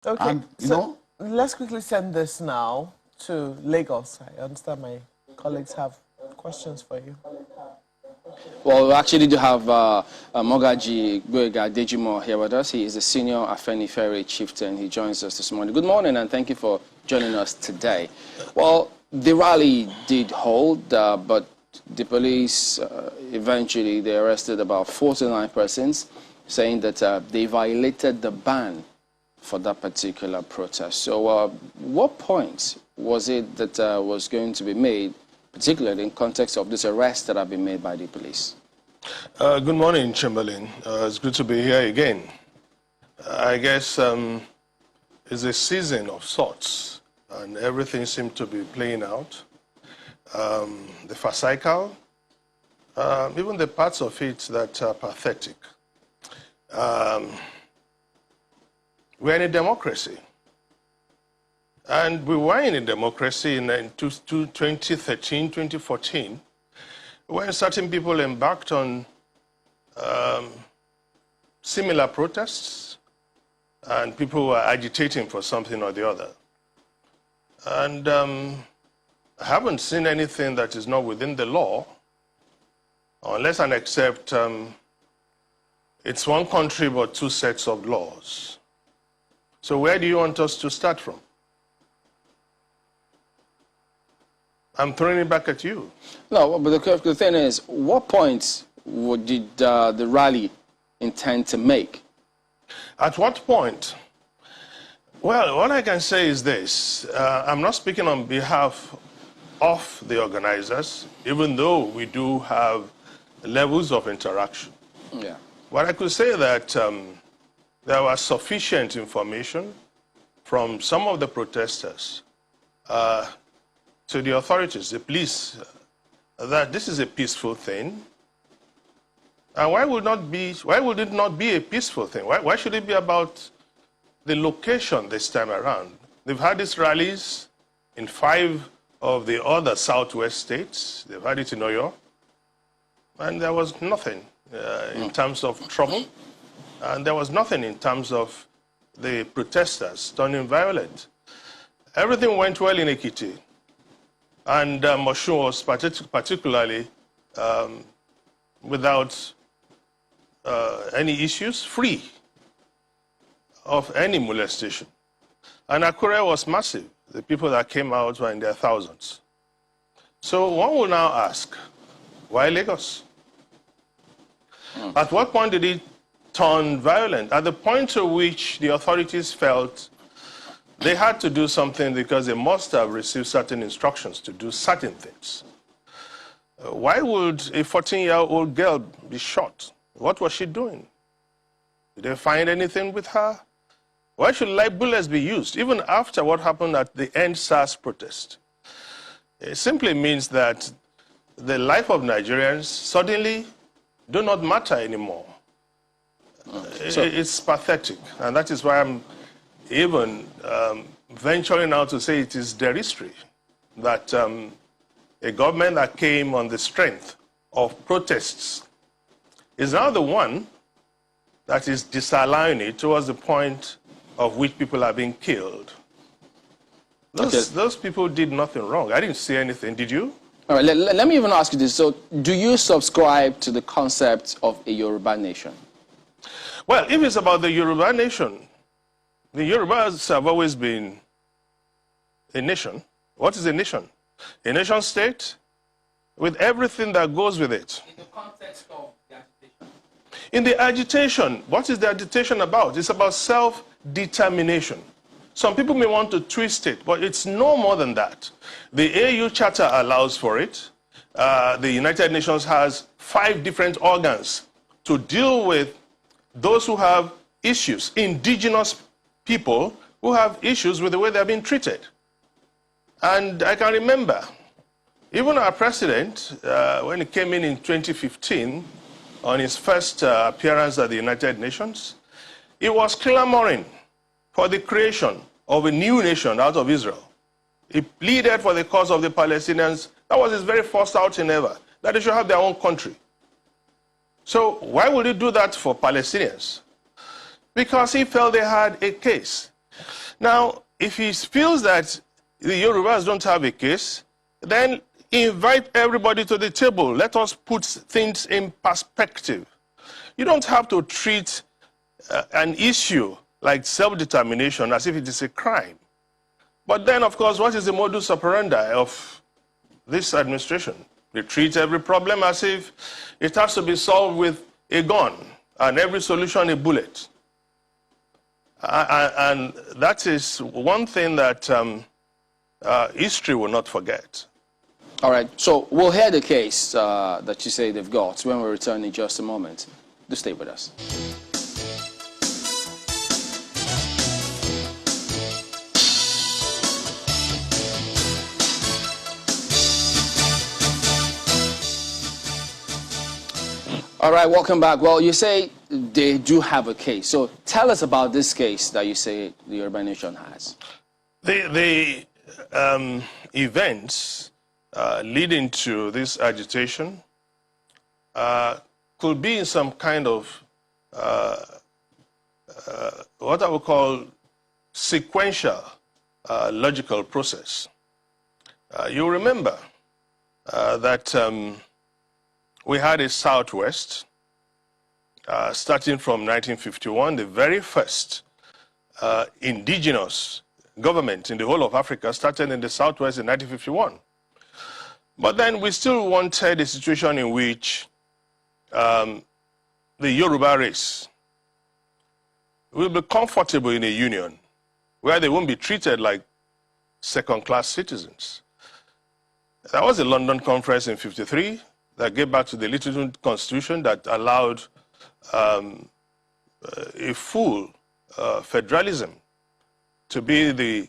Okay, And, let's quickly send this now to Lagos. I understand my colleagues have questions for you. Well, we actually do have Mogaji Agboyega Adejumo here with us. He is the senior Afenifere chieftain. He joins us this morning. Good morning, and thank you for joining us today. Well, the rally did hold, but the police eventually they arrested about 49 persons, saying that they violated the ban for that particular protest. So, what point was it that was going to be made, particularly in context of this arrest that have been made by the police? Good morning, Chamberlain. It's good to be here again. I guess it's a season of sorts, and everything seems to be playing out. The farcical, even the parts of it that are pathetic. We're in a democracy. And we were in a democracy in 2013, 2014, when certain people embarked on similar protests, and people were agitating for something or the other. And I haven't seen anything that is not within the law, unless and except it's one country but two sets of laws. So where do you want us to start from? I'm throwing it back at you. No, but the thing is, what point did the rally intend to make? At what point? Well, what I can say is this. I'm not speaking on behalf of the organizers, even though we do have levels of interaction. Yeah. But I could say that there was sufficient information from some of the protesters to the authorities, the police, that this is a peaceful thing. And why would it not be a peaceful thing? Why should it be about the location this time around? They've had these rallies in 5 of the other southwest states. They've had it in Oyo. And there was nothing in terms of trouble. And there was nothing in terms of the protesters turning violent. Everything went well in Ekiti. And Moshun was particularly without any issues, free of any molestation. And Akure was massive. The people that came out were in their thousands. So one will now ask, why Lagos? At what point did it turn violent? At the point to which the authorities felt they had to do something because they must have received certain instructions to do certain things. Why would a 14-year-old girl be shot? What was she doing? Did they find anything with her? Why should live bullets be used, even after what happened at the End SARS protest? It simply means that the life of Nigerians suddenly do not matter anymore. It's pathetic, and that is why I'm even venturing out to say it is derisory that a government that came on the strength of protests is now the one that is disallowing it towards the point of which people are being killed. Those people did nothing wrong. I didn't see anything. Did you? All right, let me even ask you this. So, do you subscribe to the concept of a Yoruba nation? Well, if it's about the Yoruba nation, the Yorubas have always been a nation. What is a nation? A nation state with everything that goes with it. In the context of the agitation. In the agitation, what is the agitation about? It's about self-determination. Some people may want to twist it, but it's no more than that. The AU Charter allows for it. The United Nations has 5 different organs to deal with those who have issues, indigenous people who have issues with the way they're being treated. And I can remember, even our president, when he came in 2015, on his first appearance at the United Nations, he was clamoring for the creation of a new nation out of Israel. He pleaded for the cause of the Palestinians. That was his very first outing ever, that they should have their own country. So why would he do that for Palestinians? Because he felt they had a case. Now, if he feels that the Yorubas don't have a case, then invite everybody to the table. Let us put things in perspective. You don't have to treat an issue like self-determination as if it is a crime. But then, of course, what is the modus operandi of this administration? They treat every problem as if it has to be solved with a gun and every solution a bullet. And that is one thing that history will not forget. All right, so we'll hear the case that you say they've got when we return in just a moment. Do stay with us. All right, welcome back. Well, you say they do have a case. So tell us about this case that you say the Yoruba nation has. The events leading to this agitation could be in some kind of what I would call sequential logical process. You remember that we had a Southwest starting from 1951, the very first indigenous government in the whole of Africa started in the Southwest in 1951. But then we still wanted a situation in which the Yoruba race will be comfortable in a union where they won't be treated like second-class citizens. That was the London Conference in '53 that gave back to the Littleton Constitution that allowed a full federalism to be the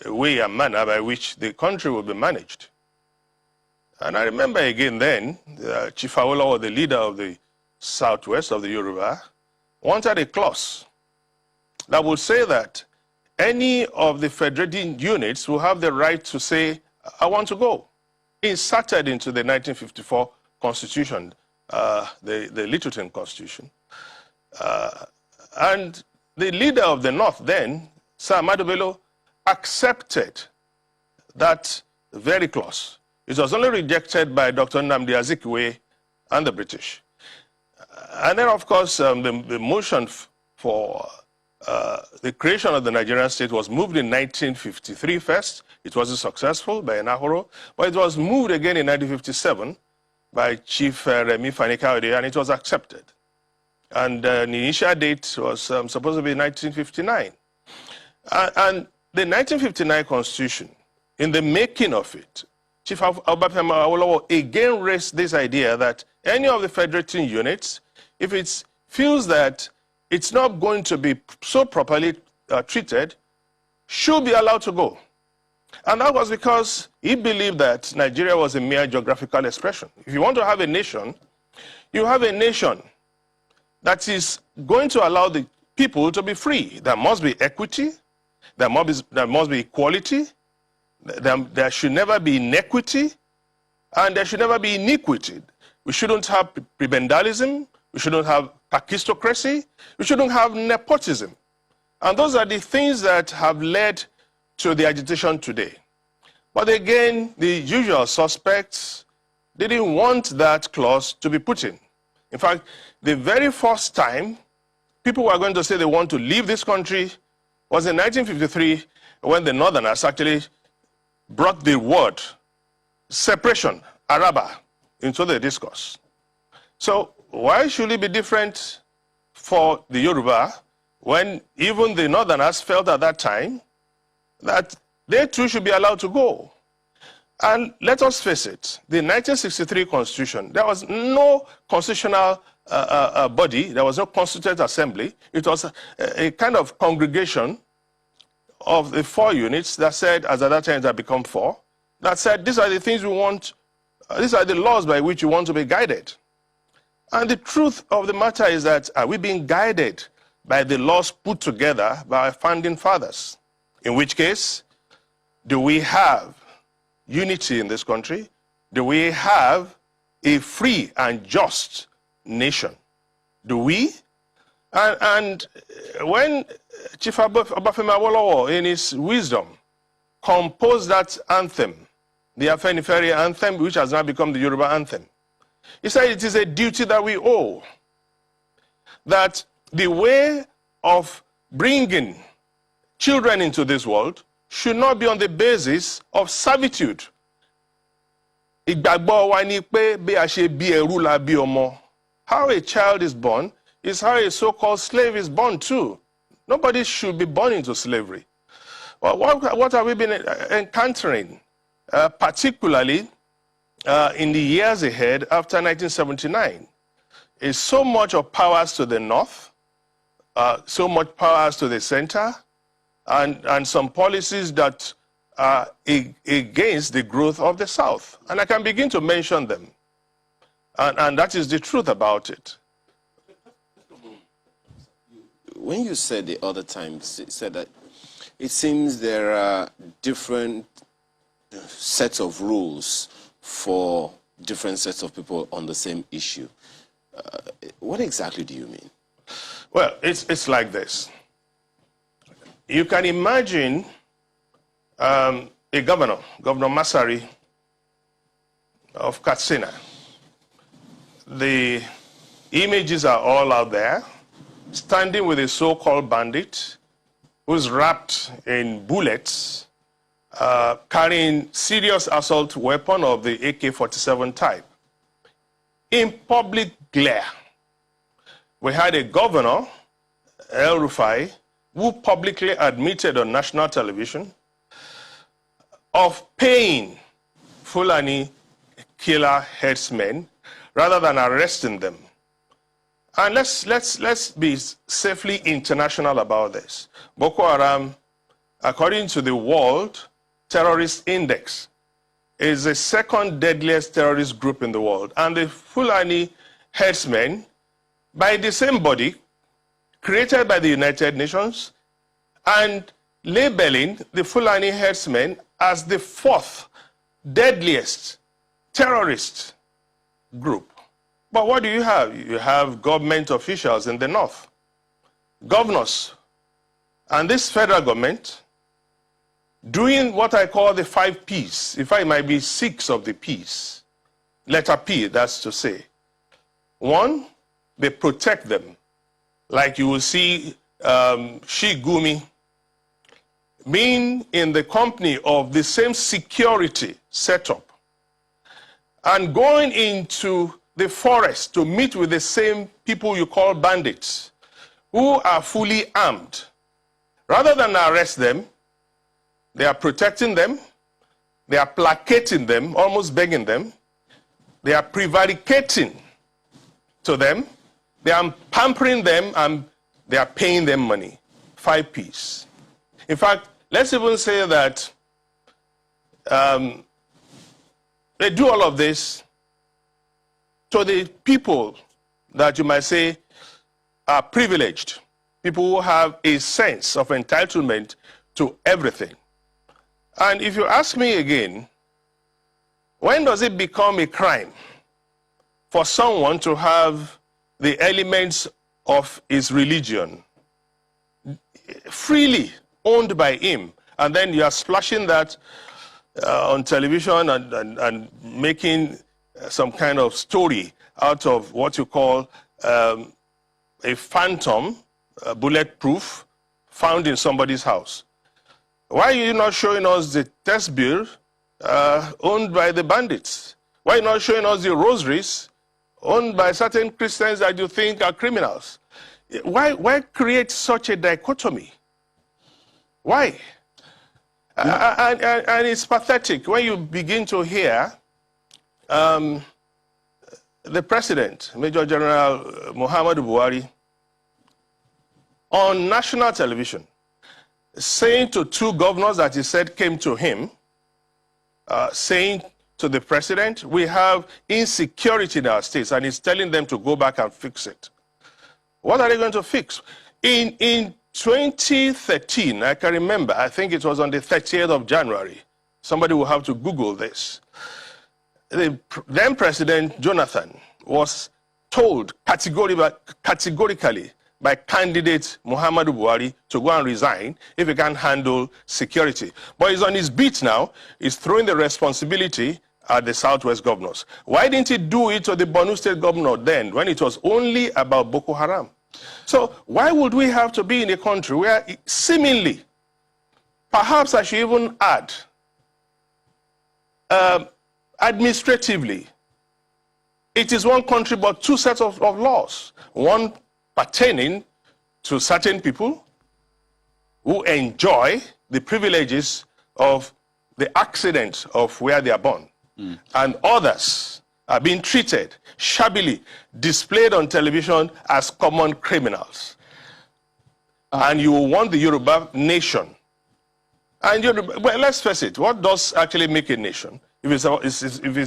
way and manner by which the country will be managed. And I remember again then, Chief Awolowo, the leader of the Southwest of the Yoruba, wanted a clause that would say that any of the federating units will have the right to say, I want to go. Inserted into the 1954 Constitution, the Littleton Constitution. And the leader of the North then, Sir Ahmadu Bello, accepted that very clause. It was only rejected by Dr. Nnamdi Azikiwe and the British. And then, of course, the motion for the creation of the Nigerian state was moved in 1953 first. It wasn't successful by Enahoro, but it was moved again in 1957 by Chief Remi Fani-Kayode, and it was accepted. And the initial date was supposed to be 1959. And the 1959 Constitution, in the making of it, Chief Obafemi Awolowo again raised this idea that any of the federating units, if it feels that it's not going to be so properly treated, should be allowed to go. And that was because he believed that Nigeria was a mere geographical expression. If you want to have a nation, you have a nation that is going to allow the people to be free. There must be equity, there must be equality, there should never be inequity, and there should never be iniquity. We shouldn't have prebendalism, we shouldn't have aristocracy, we shouldn't have nepotism. And those are the things that have led to the agitation today. But again, the usual suspects didn't want that clause to be put in. In fact, the very first time people were going to say they want to leave this country was in 1953 when the Northerners actually brought the word separation, Araba, into the discourse. So why should it be different for the Yoruba when even the Northerners felt at that time that they too should be allowed to go? And let us face it, the 1963 Constitution, there was no constitutional body, there was no constituent assembly. It was a kind of congregation of the 4 units that said, as at that time it had become 4, that said, these are the things we want, these are the laws by which we want to be guided. And the truth of the matter is that, are we being guided by the laws put together by our founding fathers? In which case, do we have unity in this country? Do we have a free and just nation? Do we? And when Chief Obafemi Awolowo, in his wisdom, composed that anthem, the Afenifere anthem, which has now become the Yoruba anthem, he said it is a duty that we owe, that the way of bringing children into this world should not be on the basis of servitude. Ìgbàgbọ́ wa ni pé bí a ṣe bí ẹrú la bí ọmọ. How a child is born is how a so-called slave is born too. Nobody should be born into slavery. Well, what have we been encountering, particularly in the years ahead after 1979? Is so much of powers to the north, so much powers to the center, and some policies that are against the growth of the South. And I can begin to mention them. And that is the truth about it. When you said the other time, said that it seems there are different sets of rules for different sets of people on the same issue. What exactly do you mean? Well, it's like this. You can imagine a governor, Governor Masari of Katsina. The images are all out there, standing with a so-called bandit who's wrapped in bullets, carrying serious assault weapon of the AK-47 type, in public glare. We had a governor, El Rufai, who publicly admitted on national television of paying Fulani killer headsmen rather than arresting them. And let's be safely international about this. Boko Haram, according to the World Terrorist Index, is the second deadliest terrorist group in the world. And the Fulani headsmen, by the same body, created by the United Nations, and labeling the Fulani headsmen as the fourth deadliest terrorist group. But what do you have? You have government officials in the north, governors, and this federal government doing what I call the 5 Ps. In fact, it might be 6 of the Ps. Letter P, that's to say. 1, they protect them. Like you will see Sheikh Gumi being in the company of the same security setup and going into the forest to meet with the same people you call bandits who are fully armed. Rather than arrest them, they are protecting them, they are placating them, almost begging them, they are prevaricating to them, they are pampering them, and they are paying them money. 5 Ps. In fact, let's even say that they do all of this to the people that you might say are privileged, people who have a sense of entitlement to everything. And if you ask me again, when does it become a crime for someone to have the elements of his religion freely owned by him, and then you are splashing that on television and making some kind of story out of what you call a phantom, bulletproof, found in somebody's house? Why are you not showing us the test bill owned by the bandits? Why are you not showing us the rosaries owned by certain Christians that you think are criminals? Why create such a dichotomy? Why? And it's pathetic when you begin to hear the president, Major General Muhammadu Buhari, on national television, saying to 2 governors that he said came to him, saying to the president, we have insecurity in our states, and he's telling them to go back and fix it. What are they going to fix? In 2013, I can remember, I think it was on the 30th of January, somebody will have to Google this, the then President Jonathan was told categorically by candidate Muhammadu Buhari to go and resign if he can't handle security. But he's on his beat now. He's throwing the responsibility at the Southwest governors. Why didn't he do it to the Borno State governor then, when it was only about Boko Haram? So why would we have to be in a country where seemingly, perhaps I should even add, administratively, it is one country but two sets of laws, one pertaining to certain people who enjoy the privileges of the accident of where they are born, and others are being treated shabbily, displayed on television as common criminals. And you want the Yoruba nation. And well, let's face it, what does actually make a nation? If it's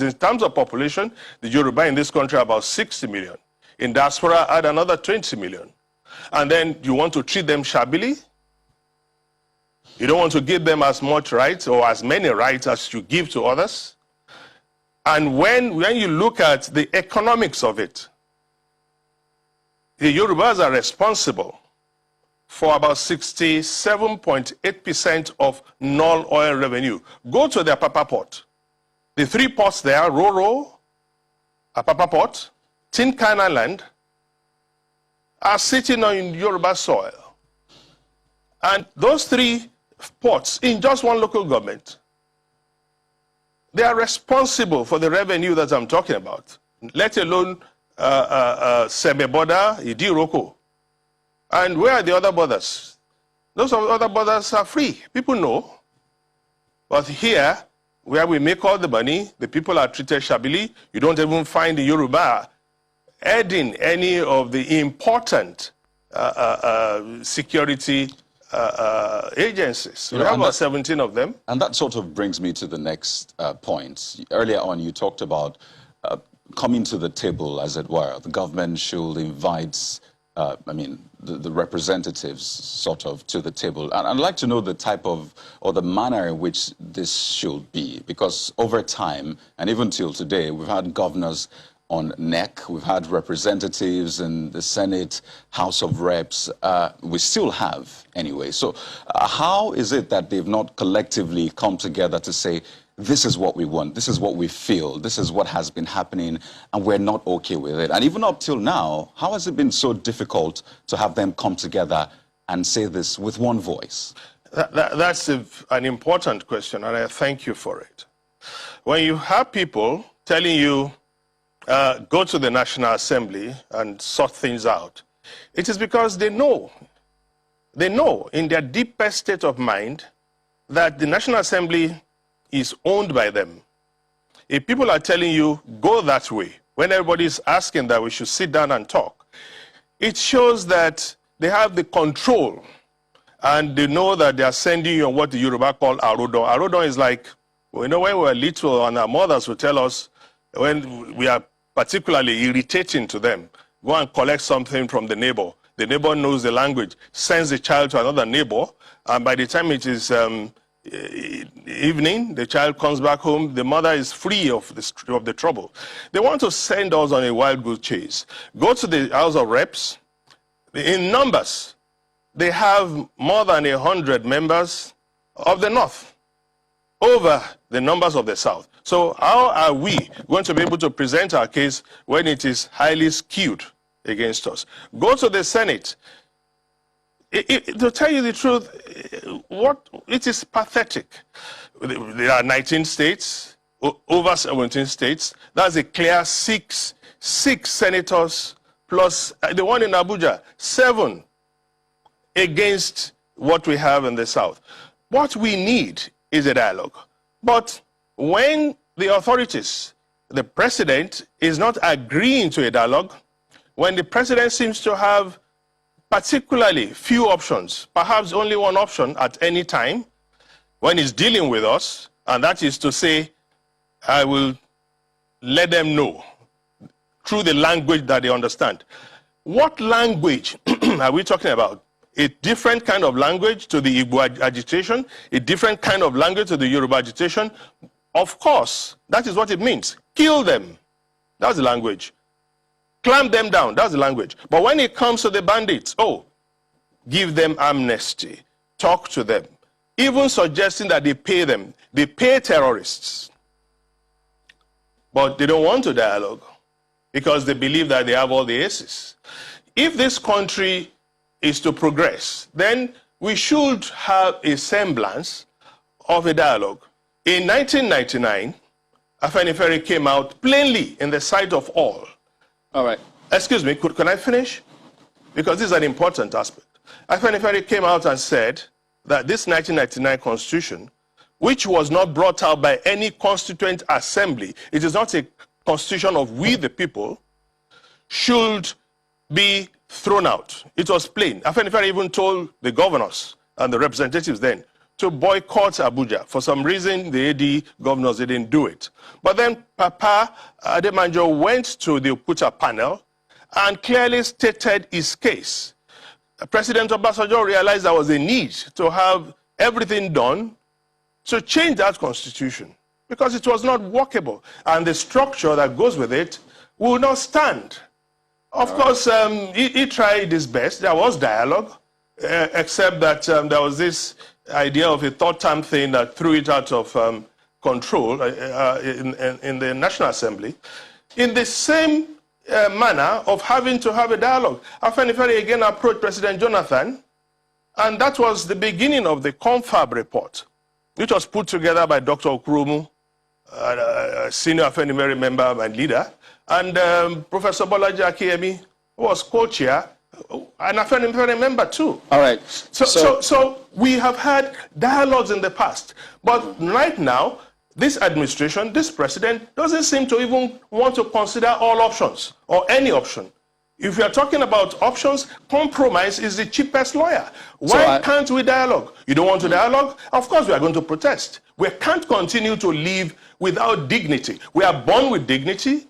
in terms of population, the Yoruba in this country are about 60 million. In diaspora, add another 20 million. And then you want to treat them shabbily? You don't want to give them as much rights or as many rights as you give to others? And when you look at the economics of it, the Yorubas are responsible for about 67.8% of non-oil revenue. Go to their Apapa port. The three ports there, Roro, Apapa port, Tin Can Island, are sitting on Yoruba soil. And those three ports in just one local government, they are responsible for the revenue that I'm talking about, let alone Sebeboda, Idiroko. And where are the other borders? Those other borders are free. People know. But here, where we make all the money, the people are treated shabbily. You don't even find the Yoruba adding any of the important security agencies. We have about 17 of them. And that sort of brings me to the next point. Earlier on, you talked about coming to the table, as it were. The government should invite, the representatives sort of to the table. And I'd like to know the type of, or the manner in which this should be. Because over time, and even till today, we've had governors on NEC, we've had representatives in the Senate, House of Reps, we still have anyway. So how is it that they've not collectively come together to say, this is what we want, this is what we feel, this is what has been happening, and we're not okay with it? And even up till now, how has it been so difficult to have them come together and say this with one voice? That's an important question, and I thank you for it. When you have people telling you, go to the National Assembly and sort things out, it is because they know in their deepest state of mind that the National Assembly is owned by them. If people are telling you, go that way, when everybody is asking that we should sit down and talk, it shows that they have the control and they know that they are sending you on what the Yoruba call Arodon. Arodon is like, when we were little and our mothers would tell us, when we are particularly irritating to them, go and collect something from the neighbor. The neighbor knows the language, sends the child to another neighbor, and by the time it is evening, the child comes back home, the mother is free of the trouble. They want to send us on a wild goose chase. Go to the House of Reps. In numbers, they have more than 100 members of the North over the numbers of the South. So how are we going to be able to present our case when it is highly skewed against us? Go to the Senate. To tell you the truth, it is pathetic. There are 19 states, over 17 states. That's a clear six senators plus the one in Abuja, 7 against what we have in the South. What we need is a dialogue. But when the authorities, the president, is not agreeing to a dialogue, when the president seems to have particularly few options, perhaps only one option at any time, when he's dealing with us, and that is to say, I will let them know through the language that they understand. What language are we talking about? A different kind of language to the Igbo agitation, a different kind of language to the Yoruba agitation? Of course, that is what it means. Kill them. That's the language. clamp them down. That's the language. But when it comes to the bandits, oh, give them amnesty. Talk to them. Even suggesting that they pay them. They pay terrorists. But they don't want to dialogue because they believe that they have all the aces. If this country is to progress, then we should have a semblance of a dialogue. In 1999, Afenifere came out plainly in the sight of all. All right. Excuse me, can I finish? Because this is an important aspect. Afenifere came out and said that this 1999 constitution, which was not brought out by any constituent assembly, it is not a constitution of we the people, should be thrown out. It was plain. Afenifere even told the governors and the representatives then to boycott Abuja. For some reason, the AD governors didn't do it. But then Papa Adejumo went to the Okuta panel and clearly stated his case. President Obasanjo realized there was a need to have everything done to change that constitution because it was not workable. And the structure that goes with it will not stand. Of course, he tried his best. There was dialogue, except that there was this idea of a third-term thing that threw it out of control in the National Assembly. In the same manner of having to have a dialogue, Afenifere again approached President Jonathan, and that was the beginning of the Confab report, which was put together by Dr. Okurumu, a senior Afenifere member and leader, and Professor Bolaji Akiyemi, who was co-chair, and Afenifere member too. All right. So we have had dialogues in the past, but right now, this administration, this president, doesn't seem to even want to consider all options or any option. If we are talking about options, compromise is the cheapest lawyer. Why can't we dialogue? You don't want to dialogue? Of course we are going to protest. We can't continue to live without dignity. We are born with dignity.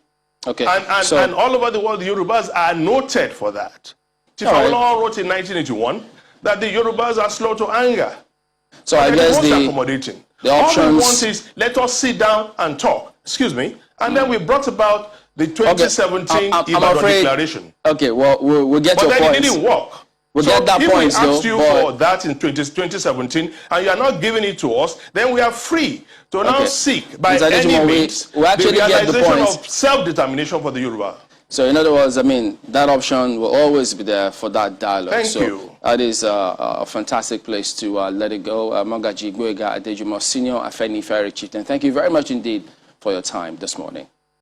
Okay. And all over the world, the Yorubas are noted for that. Chief Awolowo wrote in 1981 that the Yorubas are slow to anger. So I guess accommodating. The options... All we want is let us sit down and talk. Excuse me. And then we brought about the 2017 Ibadan Declaration. Okay, well, we'll get your point. But then it didn't work. We'll get that point, if we asked you for that in 2017 and you are not giving it to us, then we are free to now seek by any means the realization of self-determination for the Yoruba. So in other words, I mean, that option will always be there for that dialogue. Thank you. That is a fantastic place to let it go. Igboho Adejumo, Senior Afenifere Chieftain, thank you very much indeed for your time this morning.